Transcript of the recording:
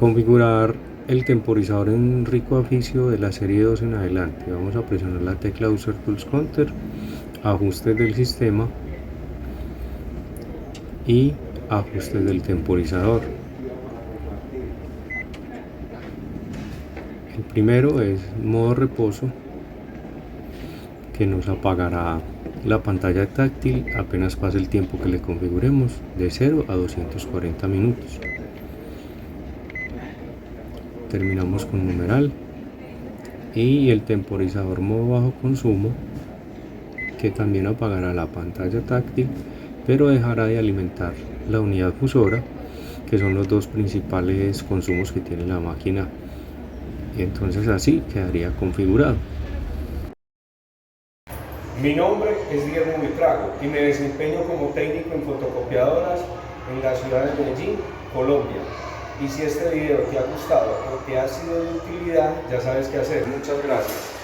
Configurar el temporizador en rico oficio de la serie 2 en adelante. Vamos a presionar la tecla User Tools Counter, ajustes del sistema y ajustes del temporizador. El primero es modo reposo, que nos apagará la pantalla táctil apenas pase el tiempo que le configuremos, de 0 a 240 minutos. Terminamos con numeral. Y el temporizador modo bajo consumo, que también apagará la pantalla táctil, pero dejará de alimentar la unidad fusora, que son los dos principales consumos que tiene la máquina. Entonces así quedaría configurado. Mi nombre es Diego Buitrago y me desempeño como técnico en fotocopiadoras en la ciudad de Medellín, Colombia. Y si este video te ha gustado o te ha sido de utilidad, ya sabes qué hacer. Muchas gracias.